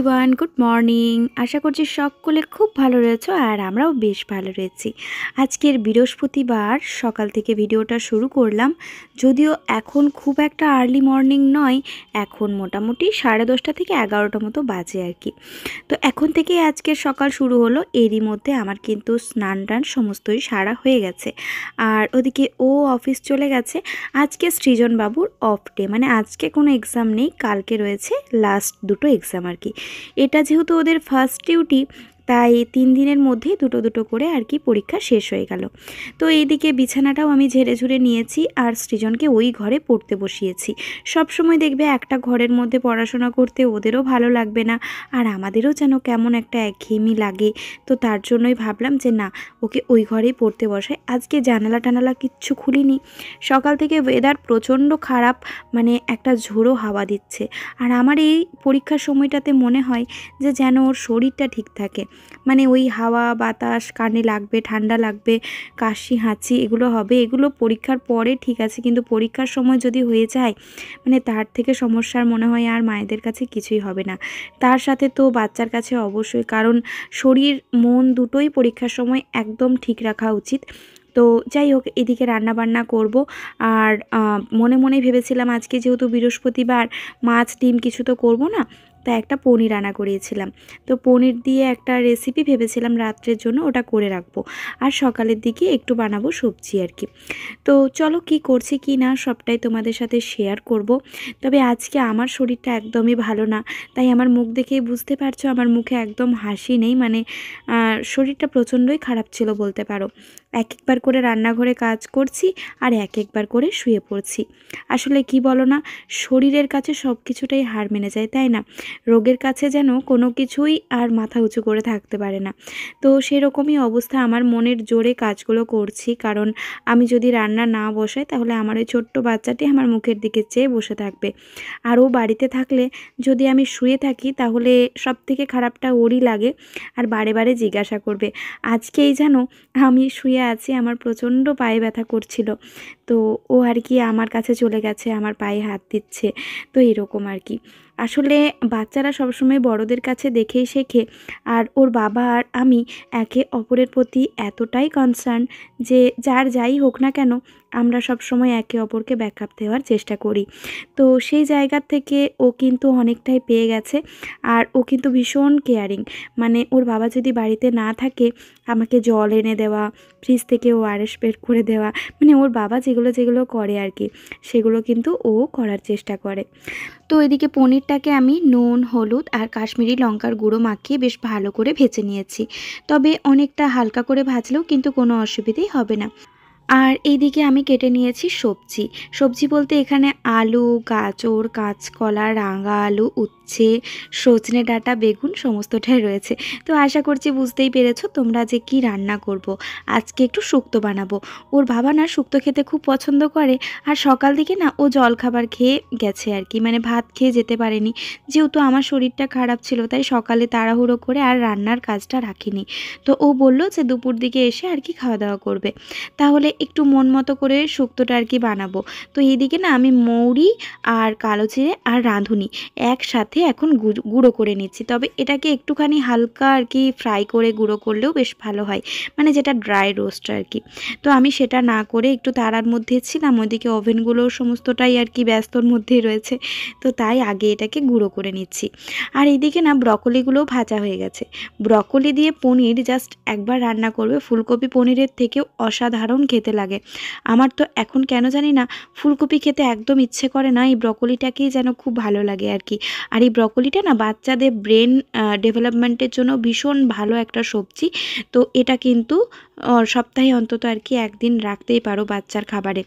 Everyone, good morning. আশা করছি সকলে খুব ভালো রয়েছো আর আমরাও বেশ ভালো রয়েছি। আজকের বৃহস্পতিবার সকাল থেকে ভিডিওটা শুরু করলাম, যদিও এখন খুব একটা আর্লি মর্নিং নয়, এখন মোটামুটি 10:30 থেকে 11টা মতো বাজে আর কি। তো এখন থেকে আজকের সকাল শুরু হলো। এরই মধ্যে আমার কিন্তু স্নান টান সমস্তই সারা হয়ে গেছে। আর ওদিকে ও অফিস চলে গেছে। আজকে সৃজন বাবুর অফ ডে, মানে আজকে কোনো এক্সাম নেই, কালকে রয়েছে লাস্ট দুটো এক্সাম আর কি। এটা যেহেতু ওদের ফার্স্ট ডিউটি, তাই 3 দিনের মধ্যেই দুটো দুটো করে আর কি পরীক্ষা শেষ হয়ে গেল। তো এইদিকে বিছানাটাও আমি ঝেড়ে ঝুড়ে নিয়েছি আর সৃজনকে ওই ঘরে পড়তে বসিয়েছি। সব সময় দেখবে একটা ঘরের মধ্যে পড়াশোনা করতে ওদেরও ভালো লাগবে না, আর আমাদেরও যেন কেমন একটা একঘেয়েমি লাগে। তো তার জন্যই ভাবলাম যে না, ওকে ওই ঘরেই পড়তে বসাই। আজকে জানালা টানালা কিচ্ছু খুলিনি। সকাল থেকে ওয়েদার প্রচণ্ড খারাপ, মানে একটা ঝোড়ো হাওয়া দিচ্ছে। আর আমার এই পরীক্ষার সময়টাতে মনে হয় যে যেন ওর শরীরটা ঠিক থাকে, মানে ওই হাওয়া বাতাস কানে লাগবে, ঠান্ডা লাগবে, কাশি হাঁচি এগুলো হবে। এগুলো পরীক্ষার পরে ঠিক আছে, কিন্তু পরীক্ষার সময় যদি হয়ে যায়, মানে তার থেকে সমস্যার মনে হয় আর মায়েদের কাছে কিছুই হবে না। তার সাথে তো বাচ্চার কাছে অবশ্যই, কারণ শরীর মন দুটোই পরীক্ষার সময় একদম ঠিক রাখা উচিত। তো যাই হোক, এদিকে রান্না বান্না করব। আর মনে মনে ভেবেছিলাম আজকে যেহেতু বৃহস্পতিবার, মাছ ডিম কিছু তো করব না, তাই একটা পনির রান্না করিয়েছিলাম। তো পনির দিয়ে একটা রেসিপি ভেবেছিলাম রাত্রের জন্য, ওটা করে রাখবো। আর সকালের দিকে একটু বানাবো সবজি আর কি। তো চলো কি করছি কি না সবটাই তোমাদের সাথে শেয়ার করব। তবে আজকে আমার শরীরটা একদমই ভালো না, তাই আমার মুখ দেখেই বুঝতে পারছো আমার মুখে একদম হাসি নেই, মানে শরীরটা প্রচণ্ডই খারাপ ছিল বলতে পারো। এক একবার করে রান্নাঘরে কাজ করছি আর এক একবার করে শুয়ে পড়ছি। আসলে কি বলো না, শরীরের কাছে সব কিছুটাই হার মেনে যায়, তাই না? রোগের কাছে যেন কোনো কিছুই আর মাথা উঁচু করে থাকতে পারে না। তো সেরকমই অবস্থা, আমার মনের জোরে কাজগুলো করছি, কারণ আমি যদি রান্না না বসাই তাহলে আমার ওই ছোট্ট বাচ্চাটি আমার মুখের দিকে চেয়ে বসে থাকবে। আর ও বাড়িতে থাকলে যদি আমি শুয়ে থাকি তাহলে সব থেকে খারাপটা ওরই লাগে, আর বারে বারে জিজ্ঞাসা করবে। আজকেই জানো আমি শুয়ে আছি, আমার প্রচণ্ড পায়ে ব্যথা করছিল, তো ও আর কি আমার কাছে চলে গেছে, আমার পায়ে হাত দিচ্ছে। তো এরকম আর কি। আসলে বাচ্চারা সবসময় বড়দের কাছে দেখেই শেখে। আর ওর বাবা আর আমি একে অপরের প্রতি এতটাই কনসার্ন যে যার যাই হোক না কেন আমরা সবসময় একে অপরকে ব্যাকআপ দেওয়ার চেষ্টা করি। তো সেই জায়গা থেকে ও কিন্তু অনেকটাই পেয়ে গেছে। আর ও কিন্তু ভীষণ কেয়ারিং, মানে ওর বাবা যদি বাড়িতে না থাকে আমাকে জল এনে দেওয়া, ফ্রিজ থেকে ওআরএস বের করে দেওয়া, মানে ওর বাবা যেগুলো যেগুলো করে আর কি, সেগুলো কিন্তু ও করার চেষ্টা করে। তো এদিকে পনিরটাকে আমি নুন হলুদ আর কাশ্মীরি লঙ্কার গুঁড়ো মাখিয়ে বেশ ভালো করে ভেজে নিয়েছি। তবে অনেকটা হালকা করে ভাজলেও কিন্তু কোনো অসুবিধেই হবে না। আর এইদিকে আমি কেটে নিয়েছি সবজি। সবজি বলতে এখানে আলু, গাজর, কাঁচকলা, রাঙা আলু, উচ্ছে, সজনে ডাঁটা, বেগুন সমস্তটাই রয়েছে। তো আশা করছি বুঝতেই পেরেছো তোমরা যে কি রান্না করব। আজকে একটু শুক্তো বানাবো। ওর বাবা না শুক্তো খেতে খুব পছন্দ করে, আর সকাল দিকে না ও জলখাবার খেয়ে গেছে আর কি, মানে ভাত খেয়ে যেতে পারেনি। যেহেতু আমার শরীরটা খারাপ ছিল তাই সকালে তাড়াহুড়ো করে আর রান্নার কাজটা রাখিনি। তো ও বলল যে দুপুর দিকে এসে আর কি খাওয়া দাওয়া করবে, তাহলে একটু মন মতো করে শুক্তোটা আর কি বানাবো। তো এইদিকে না আমি মৌরি আর কালো জিরে আর রাঁধুনি একসাথে এখন গুঁড়ো করে নিচ্ছি। তবে এটাকে একটুখানি হালকা আর কি ফ্রাই করে গুঁড়ো করলেও বেশ ভালো হয়, মানে যেটা ড্রাই রোস্ট আর কি। তো আমি সেটা না করে একটু তাড়ার মধ্যে ছিলাম, ওইদিকে ওভেনগুলো সমস্তটাই আর কি ব্যস্তর মধ্যেই রয়েছে, তো তাই আগে এটাকে গুঁড়ো করে নিচ্ছি। আর এইদিকে না ব্রকলিগুলোও ভাজা হয়ে গেছে। ব্রকলি দিয়ে পনির জাস্ট একবার রান্না করবে, ফুলকপি পনিরের থেকেও অসাধারণ খেতে লাগে। আমার তো এখন কেন জানি না ফুলকপি খেতে একদম ইচ্ছে করে না, এই ব্রকলিটাকেই যেন খুব ভালো লাগে আর কি। আর এই ব্রকলিটা না বাচ্চাদের ব্রেন ডেভেলপমেন্টের জন্য ভীষণ ভালো একটা সবজি। তো এটা কিন্তু সপ্তাহে অন্তত আর কি একদিন রাখতেই পারো বাচ্চার খাবারে।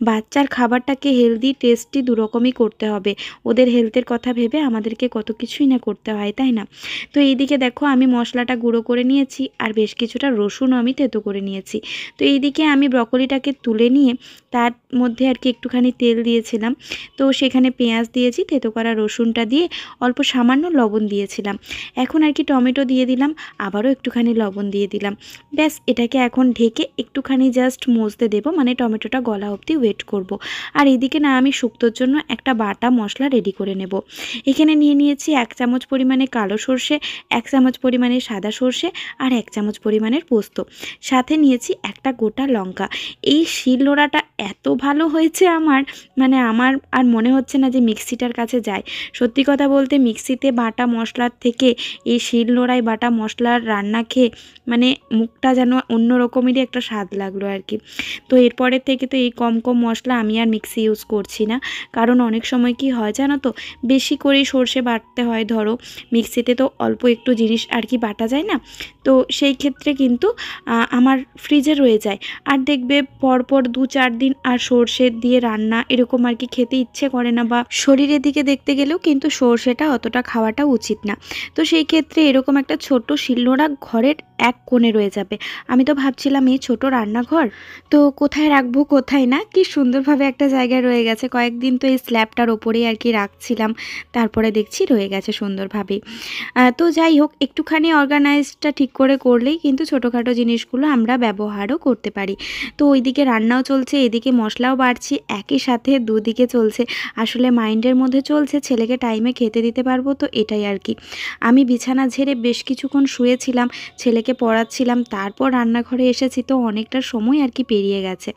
বাচ্চার খাবারটাকে হেলদি টেস্টি দুরকমই করতে হবে, ওদের হেলথের কথা ভেবে আমাদেরকে কত কিছুই না করতে হয়, তাই না? তো এইদিকে দেখো আমি মশলাটা গুঁড়ো করে নিয়েছি, আর বেশ কিছুটা রসুনও আমি থেতো করে নিয়েছি। তো এইদিকে আমি ব্রকলিটাকে তুলে নিয়ে তার মধ্যে আর কি একটুখানি তেল দিয়েছিলাম, তো সেখানে পেঁয়াজ দিয়েছি, থেতো করা রসুনটা দিয়ে অল্প সামান্য লবণ দিয়েছিলাম। এখন আর কি টমেটো দিয়ে দিলাম, আবারও একটুখানি লবণ দিয়ে দিলাম। ব্যাস এটাকে এখন ঢেকে একটুখানি জাস্ট মজতে দেবো, মানে টমেটোটা গলা অবধি ওয়েট করব। আর এদিকে না আমি শুক্তোর জন্য একটা বাটা মশলা রেডি করে নেব। এখানে নিয়ে নিয়েছি 1 চামচ পরিমাণে কালো সর্ষে, 1 চামচ পরিমাণে সাদা সর্ষে আর 1 চামচ পরিমাণের পোস্ত, সাথে নিয়েছি একটা গোটা লঙ্কা। এই শিলনোড়াটা এত ভালো হয়েছে আমার, মানে আমার আর মনে হচ্ছে না যে মিক্সিটার কাছে যায়। সত্যি কথা বলতে মিক্সিতে বাটা মশলার থেকে এই শিলনোড়ায় বাটা মশলার রান্না খেয়ে মানে মুখটা যেন অন্য রকমেরই একটা স্বাদ লাগলো আর কি। তো এরপরের থেকে তো এই কম কম মশলা আমি আর মিক্সি ইউজ করছি না, কারণ অনেক সময় কি হয় জানো তো, বেশি করেই সর্ষে বাটতে হয়, ধরো মিক্সিতে তো অল্প একটু জিনিস আর কি বাটা যায় না, তো সেই ক্ষেত্রে কিন্তু আমার ফ্রিজে রয়ে যায়। আর দেখবে পরপর 2-4 দিন আর সর্ষে দিয়ে রান্না এরকম আর কি খেতে ইচ্ছে করে না, বা শরীরের দিকে দেখতে গেলেও কিন্তু সর্ষেটা অতটা খাওয়াটা উচিত না। তো সেই ক্ষেত্রে এরকম একটা ছোট শিলনোড়া ঘরের এক কোণে রয়ে যাবে। আমি তো ভাবছিলাম এই ছোট রান্নাঘর তো কোথায় রাখবো কোথায় না, কি সুন্দরভাবে একটা জায়গায় রয়ে গেছে। কয়েকদিন তো এই স্ল্যাবটার ওপরেই আর কি রাখছিলাম, তারপরে দেখছি রয়ে গেছে সুন্দরভাবেই। তো যাই হোক, একটুখানি অর্গানাইজটা ঠিক করে করলেই কিন্তু ছোটোখাটো জিনিসগুলো আমরা ব্যবহারও করতে পারি। তো ওইদিকে রান্নাও চলছে, এদিকে মশলাও বাড়ছি, একই সাথে দুদিকে চলছে। আসলে মাইন্ডের মধ্যে চলছে ছেলেকে টাইমে খেতে দিতে পারবো, তো এটাই আর কি। আমি বিছানা ঝেড়ে বেশ কিছুক্ষণ শুয়েছিলাম, ছেলেকে পড়াচ্ছিলাম, তারপর রান্নাঘরে এসেছি, তো অনেকটা সময় আর কি পেরিয়ে গেছে।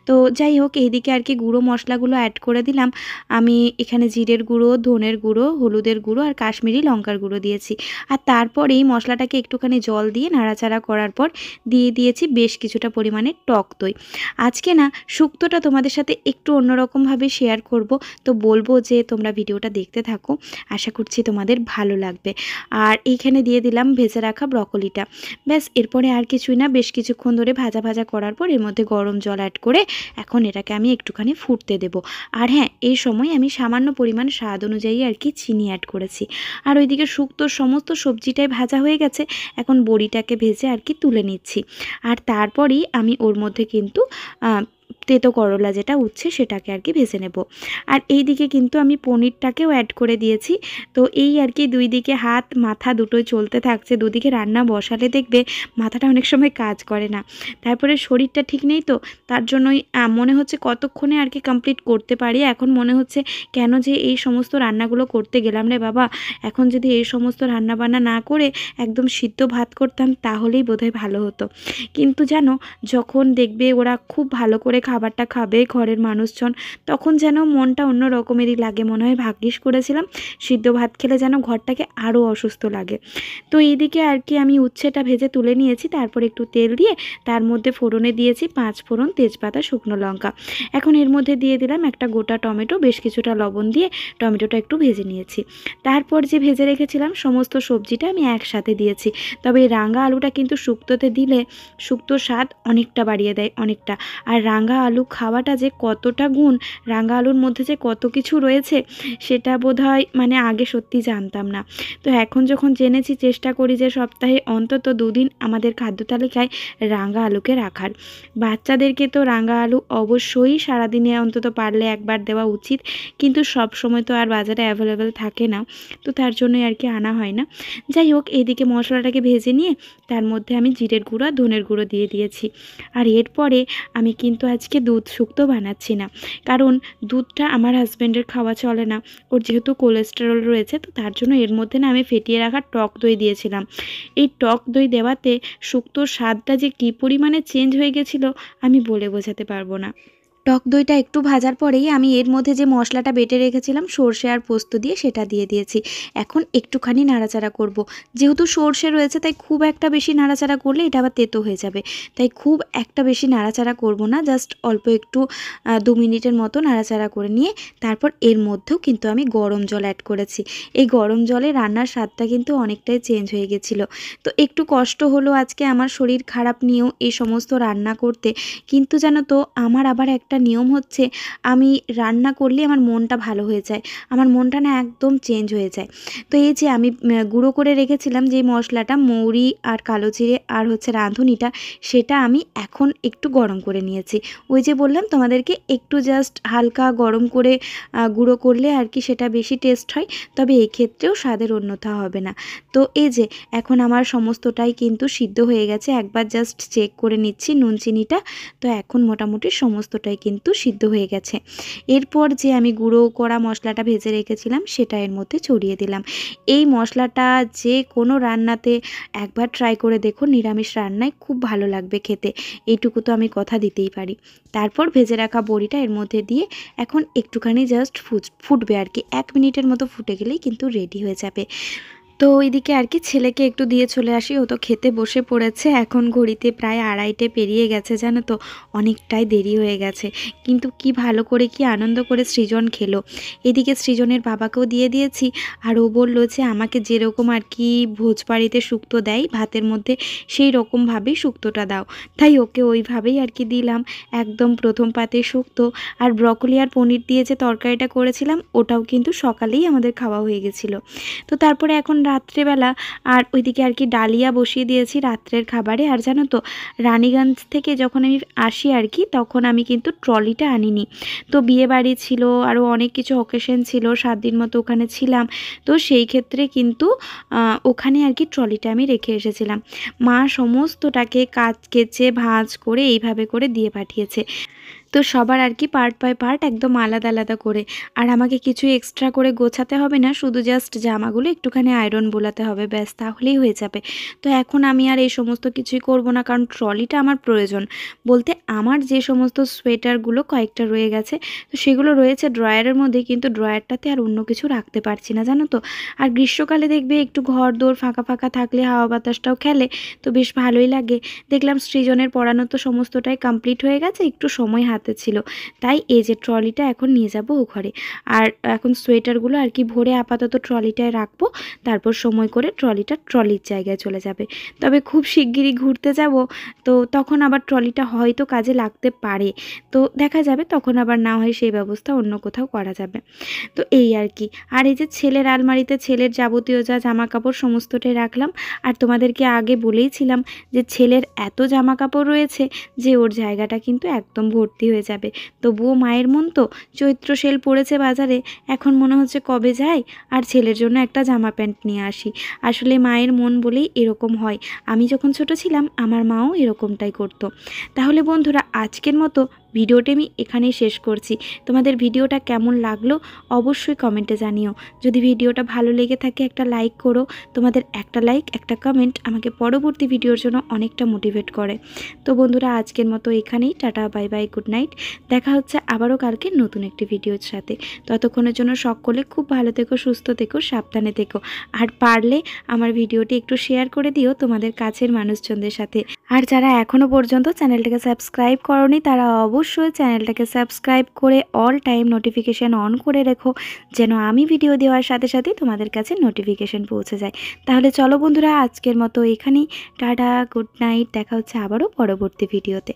তো যাই হোক, এইদিকে আর কি গুঁড়ো মশলাগুলো অ্যাড করে দিলাম। আমি এখানে জিরের গুঁড়ো, ধনের গুঁড়ো, হলুদের গুঁড়ো আর কাশ্মীরি লঙ্কার গুঁড়ো দিয়েছি। আর তারপর এই মশলাটাকে একটুখানি জল দিয়ে নাড়াচাড়া করার পর দিয়ে দিয়েছি বেশ কিছুটা পরিমাণে টক দই। আজকে না শুক্তোটা তোমাদের সাথে একটু অন্যরকমভাবে শেয়ার করব, তো বলবো যে তোমরা ভিডিওটা দেখতে থাকো, আশা করছি তোমাদের ভালো লাগবে। আর এইখানে দিয়ে দিলাম ভেজে রাখা ব্রকলিটা। ব্যাস এরপরে আর কিছুই না, বেশ কিছুক্ষণ ধরে ভাজা ভাজা করার পর এর মধ্যে গরম জল অ্যাড করে এখন এটাকে আমি একটুখানি ফুটতে দেব। আর হ্যাঁ, এই সময় আমি সামান্য পরিমাণ স্বাদ অনুযায়ী আর কি চিনি অ্যাড করেছি। আর ওইদিকে শুক্তোর সমস্ত সবজিটাই ভাজা হয়ে গেছে, এখন বড়িটাকে ভেজে আর কি তুলে নিচ্ছি। আর তারপরেই আমি ওর মধ্যে কিন্তু তেতো করলা যেটা উচ্ছে সেটাকে আর কি ভেজে নেব। আর এই দিকে কিন্তু আমি পনিরটাকেও অ্যাড করে দিয়েছি। তো এই আর কি দুই দিকে হাত মাথা দুটোই চলতে থাকছে। দুদিকে রান্না বসালে দেখবে মাথাটা অনেক সময় কাজ করে না, তারপরে শরীরটা ঠিক নেই, তো তার জন্যই মনে হচ্ছে কতক্ষণে আর কি কমপ্লিট করতে পারি। এখন মনে হচ্ছে কেন যে এই সমস্ত রান্নাগুলো করতে গেলাম রে বাবা, এখন যদি এই সমস্ত রান্নাবান্না না করে একদম সিদ্ধ ভাত করতাম তাহলেই বোধহয় ভালো হতো। কিন্তু জানো, যখন দেখবে ওরা খুব ভালো করে খাবারটা খাবে ঘরের মানুষজন, তখন যেন মনটা অন্য রকমেরই লাগে, মনে হয় ভাগ্যিস করেছিলাম, সিদ্ধ ভাত খেলে যেন ঘরটাকে আরও অসুস্থ লাগে। তো এইদিকে আর কি আমি উচ্ছেটা ভেজে তুলে নিয়েছি, তারপর একটু তেল দিয়ে তার মধ্যে ফোড়নে দিয়েছি 5 ফোড়ন, তেজপাতা, শুকনো লঙ্কা। এখন এর মধ্যে দিয়ে দিলাম একটা গোটা টমেটো, বেশ কিছুটা লবণ দিয়ে টমেটোটা একটু ভেজে নিয়েছি। তারপর যে ভেজে রেখেছিলাম সমস্ত সবজিটা আমি একসাথে দিয়েছি। তবে এই রাঙা আলুটা কিন্তু শুক্তোতে দিলে শুক্তোর স্বাদ অনেকটা বাড়িয়ে দেয়, অনেকটা। আর রাঙা আলু খাওয়াটা যে কতটা গুণ, রাঙা আলুর মধ্যে যে কত কিছু রয়েছে সেটা বোধহয় মানে আগে সত্যি জানতাম না। তো এখন যখন জেনেছি, চেষ্টা করি যে সপ্তাহে অন্তত 2 দিন আমাদের খাদ্য তালিকায় রাঙা আলুকে রাখার। বাচ্চাদেরকে তো রাঙা আলু অবশ্যই সারাদিনে অন্তত পারলে একবার দেওয়া উচিত, কিন্তু সব সময় তো আর বাজারে অ্যাভেলেবেল থাকে না, তো তার জন্যই আর কি আনা হয় না। যাই হোক, এইদিকে মশলাটাকে ভেজে নিয়ে তার মধ্যে আমি জিরের গুঁড়ো, ধনের গুঁড়ো দিয়ে দিয়েছি। আর এরপরে আমি কিন্তু আজকে দুধ শুক্তো বানাচ্ছি না, কারণ দুধটা আমার হাজব্যান্ডের খাওয়া চলে না, ওর যেহেতু কোলেস্টেরল রয়েছে, তো তার জন্য এর মধ্যে না আমি ফেটিয়ে রাখা টক দই দিয়েছিলাম। এই টক দই দেওয়াতে শুক্তোর স্বাদটা যে কী পরিমাণে চেঞ্জ হয়ে গেছিলো আমি বলে বোঝাতে পারবো না। টক দইটা একটু ভাজার পরেই আমি এর মধ্যে যে মশলাটা বেটে রেখেছিলাম সর্ষে আর পোস্ত দিয়ে, সেটা দিয়ে দিয়েছি। এখন একটুখানি নাড়াচাড়া করব। যেহেতু সর্ষে রয়েছে তাই খুব একটা বেশি নাড়াচাড়া করলে এটা আবার তেতো হয়ে যাবে, তাই খুব একটা বেশি নাড়াচাড়া করব না, জাস্ট অল্প একটু 2 মিনিটের মতো নাড়াচাড়া করে নিয়ে তারপর এর মধ্যেও কিন্তু আমি গরম জল অ্যাড করেছি। এই গরম জলে রান্নার স্বাদটা কিন্তু অনেকটাই চেঞ্জ হয়ে গেছিলো। তো একটু কষ্ট হলো আজকে আমার শরীর খারাপ নিয়েও এই সমস্ত রান্না করতে, কিন্তু জানো তো আমার আবার একটা একটা নিয়ম হচ্ছে, আমি রান্না করলে আমার মনটা ভালো হয়ে যায়, আমার মনটা না একদম চেঞ্জ হয়ে যায়। তো এই যে আমি গুঁড়ো করে রেখেছিলাম যে মশলাটা, মৌরি আর কালো জিরে আর হচ্ছে রাঁধুনিটা, সেটা আমি এখন একটু গরম করে নিয়েছি। ওই যে বললাম তোমাদেরকে, একটু জাস্ট হালকা গরম করে গুঁড়ো করলে আর কি সেটা বেশি টেস্ট হয়, তবে এই ক্ষেত্রেও স্বাদের অন্যথা হবে না। তো এই যে এখন আমার সমস্তটাই কিন্তু সিদ্ধ হয়ে গেছে, একবার জাস্ট চেক করে নিচ্ছি নুন চিনিটা। তো এখন মোটামুটি সমস্তটাই কিন্তু সিদ্ধ হয়ে গেছে। এরপর যে আমি গুঁড়ো করা মশলাটা ভেজে রেখেছিলাম সেটা এর মধ্যে ছড়িয়ে দিলাম। এই মশলাটা যে কোনো রান্নাতে একবার ট্রাই করে দেখো, নিরামিষ রান্নায় খুব ভালো লাগবে খেতে, এইটুকু তো আমি কথা দিতেই পারি। তারপর ভেজে রাখা বড়িটা এর মধ্যে দিয়ে এখন একটুখানি জাস্ট ফুটবে আর কি, 1 মিনিটের মতো ফুটে গেলেই কিন্তু রেডি হয়ে যাবে। তো ওইদিকে আর কি ছেলেকে একটু দিয়ে চলে আসি, ও তো খেতে বসে পড়েছে। এখন ঘড়িতে প্রায় 2:30 পেরিয়ে গেছে, জানো তো, অনেকটাই দেরি হয়ে গেছে। কিন্তু কি ভালো করে কি আনন্দ করে সৃজন খেলো। এদিকে সৃজনের বাবাকেও দিয়ে দিয়েছি, আর ও বলল যে আমাকে যেরকম আর কি ভোজ বাড়িতে শুক্তো দেয় ভাতের মধ্যে, সেই রকমভাবেই শুক্তোটা দাও। তাই ওকে ওইভাবেই আর কি দিলাম, একদম প্রথম পাতে শুক্তো। আর ব্রকলি আর পনির দিয়ে যে তরকারিটা করেছিলাম ওটাও কিন্তু সকালেই আমাদের খাওয়া হয়ে গেছিলো। তো তারপরে এখন রাত্রেবেলা আর ওইদিকে আর কি ডালিয়া বসিয়ে দিয়েছি রাত্রের খাবারে। আর জানো তো, রানীগঞ্জ থেকে যখন আমি আসি আর কি, তখন আমি কিন্তু ট্রলিটা আনিনি। তো বিয়ে বাড়ি ছিল, আরও অনেক কিছু অকেশন ছিল, 7 দিন মতো ওখানে ছিলাম। তো সেই ক্ষেত্রে কিন্তু ওখানে আর কি ট্রলিটা আমি রেখে এসেছিলাম। মা সমস্তটাকে কেচে ভাঁজ করে এইভাবে করে দিয়ে পাঠিয়েছে। তো সবার আর কি পার্ট বাই পার্ট একদম আলাদা আলাদা করে। আর আমাকে কিছু এক্সট্রা করে গোছাতে হবে না, শুধু জাস্ট জামাগুলো একটুখানি আয়রন বোলাতে হবে, ব্যাস, তাহলেই হয়ে যাবে। তো এখন আমি আর এই সমস্ত কিছুই করব না, কারণ ট্রলিটা আমার প্রয়োজন বলতে আমার যে সমস্ত সোয়েটারগুলো কয়েকটা রয়ে গেছে, তো সেগুলো রয়েছে ড্রয়ারের মধ্যে, কিন্তু ড্রয়ারটাতে আর অন্য কিছু রাখতে পারছি না, জানো তো। আর গ্রীষ্মকালে দেখবে একটু ঘর দোর ফাঁকা ফাঁকা থাকলে হাওয়া বাতাসটাও খেলে, তো বেশ ভালোই লাগে। দেখলাম সৃজনের পড়ানো তো সমস্তটাই কমপ্লিট হয়ে গেছে, একটু সময় হাতে ছিল, তাই এই যে ট্রলিটা এখন নিয়ে যাব ও ঘরে। আর এখন সোয়েটারগুলো আর কি ভরে আপাতত ট্রলিটায় রাখবো, তারপর সময় করে ট্রলিটা ট্রলির জায়গায় চলে যাবে। তবে খুব শিগগিরই ঘুরতে যাব, তো তখন আবার ট্রলিটা হয়তো কাজে লাগতে পারে, তো দেখা যাবে, তখন আবার না হয় সেই ব্যবস্থা অন্য কোথাও করা যাবে। তো এই আর কি। আর এই যে ছেলের আলমারিতে ছেলের যাবতীয় যা জামা কাপড় সমস্তটাই রাখলাম। আর তোমাদেরকে আগে বলেইছিলাম যে ছেলের এত জামা কাপড় রয়েছে যে ওর জায়গাটা কিন্তু একদম ভর্তি হয়ে যাবে। তবুও মায়ের মন তো, চৈত্র সেল পড়েছে বাজারে, এখন মনে হচ্ছে কবে যাই আর ছেলের জন্য একটা জামা প্যান্ট নিয়ে আসি। আসলে মায়ের মন বলেই এরকম হয়, আমি যখন ছোট ছিলাম আমার মাও এরকমটাই করতো। তাহলে বন্ধুরা, আজকের মতো ভিডিওটি আমি এখানেই শেষ করছি। তোমাদের ভিডিওটা কেমন লাগলো অবশ্যই কমেন্টে জানিও। যদি ভিডিওটা ভালো লেগে থাকে একটা লাইক করো, তোমাদের একটা লাইক একটা কমেন্ট আমাকে পরবর্তী ভিডিওর জন্য অনেকটা মোটিভেট করে। তো বন্ধুরা, আজকের মতো এখানেই, tata, bye bye, good night. দেখা হচ্ছে আবারও কালকে নতুন একটি ভিডিওর সাথে। ততক্ষণের জন্য সকলে খুব ভালো থেকো, সুস্থ থেকো, সাবধানে থেকো। আর পারলে আমার ভিডিওটি একটু শেয়ার করে দিও তোমাদের কাছের মানুষজনদের সাথে। আর যারা এখনও পর্যন্ত চ্যানেলটাকে সাবস্ক্রাইব করোনি তারা অবশ্যই চ্যানেলটাকে সাবস্ক্রাইব করে অল টাইম নোটিফিকেশান অন করে রেখো, যেন আমি ভিডিও দেওয়ার সাথে সাথে তোমাদের কাছে নোটিফিকেশান পৌঁছে যায়। তাহলে চলো বন্ধুরা, আজকের মতো এখানেই, টাটা, গুড নাইট। দেখা হচ্ছে আবারও পরবর্তী ভিডিওতে।